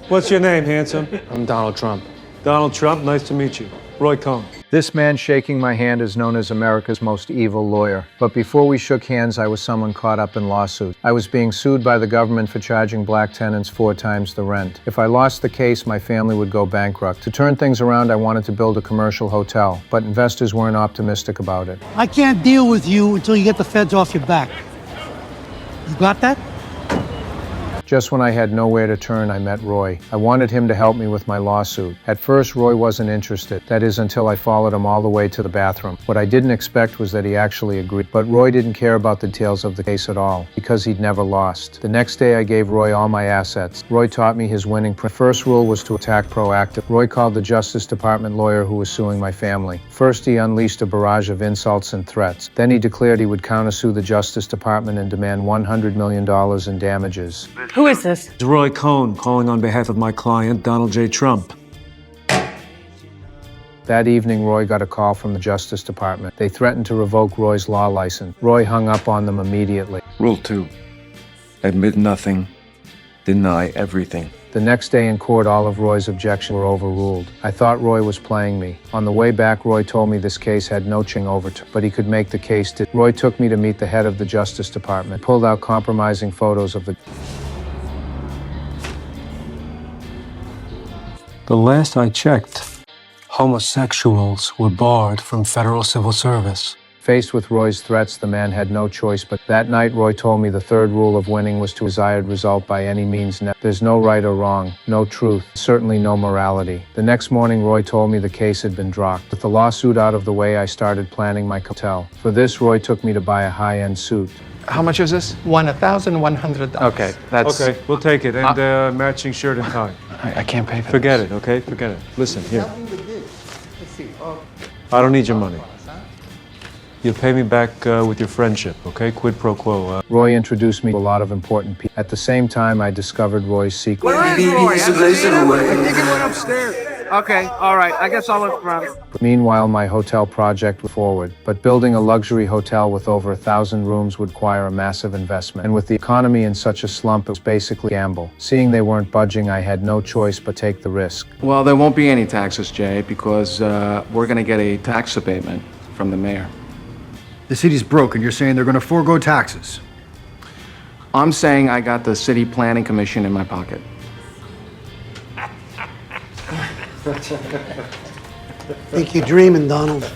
What's your name, handsome? I'm Donald Trump. Donald Trump, nice to meet you. Roy Cohn. This man shaking my hand is known as America's most evil lawyer. But before we shook hands, I was someone caught up in lawsuits. I was being sued by the government for charging black tenants 4 times the rent. If I lost the case, my family would go bankrupt. To turn things around, I wanted to build a commercial hotel, but investors weren't optimistic about it. I can't deal with you until you get the feds off your back. You got that? Just when I had nowhere to turn, I met Roy. I wanted him to help me with my lawsuit. At first, Roy wasn't interested. That is, until I followed him all the way to the bathroom. What I didn't expect was that he actually agreed. But Roy didn't care about the details of the case at all, because he'd never lost. The next day, I gave Roy all my assets. Roy taught me his winning first rule was to attack proactive. Roy called the Justice Department lawyer who was suing my family. First, he unleashed a barrage of insults and threats. Then he declared he would countersue the Justice Department and demand $100 million in damages. Who is this? It's Roy Cohn calling on behalf of my client, Donald J. Trump. That evening, Roy got a call from the Justice Department. They threatened to revoke Roy's law license. Roy hung up on them immediately. Rule 2. Admit nothing. Deny everything. The next day in court, all of Roy's objections were overruled. I thought Roy was playing me. On the way back, Roy told me this case had no ching over to, but he could make the case to. Roy took me to meet the head of the Justice Department, pulled out compromising photos of the. The last I checked, homosexuals were barred from federal civil service. Faced with Roy's threats, the man had no choice, but that night Roy told me the third rule of winning was to desired result by any means. There's no right or wrong, no truth, certainly no morality. The next morning, Roy told me the case had been dropped. With the lawsuit out of the way, I started planning my hotel. For this, Roy took me to buy a high-end suit. How much is this? $1,100. Okay, that's... Okay, we'll take it. And matching shirt and tie. I can't pay for Forget it, okay? Forget it. Listen, here. I don't need your money. You'll pay me back with your friendship, okay? Quid pro quo. Roy introduced me to a lot of important people. At the same time, I discovered Roy's secret. Where is Roy? I think he went upstairs. Okay, all right. I guess I'll look around. Meanwhile, my hotel project went forward, but building a luxury hotel with over 1,000 rooms would require a massive investment. And with the economy in such a slump, it was basically a gamble. Seeing they weren't budging, I had no choice but take the risk. Well, there won't be any taxes, Jay, because we're going to get a tax abatement from the mayor. The city's broke, and you're saying they're going to forego taxes. I'm saying I got the City Planning Commission in my pocket. Think you're dreaming, Donald.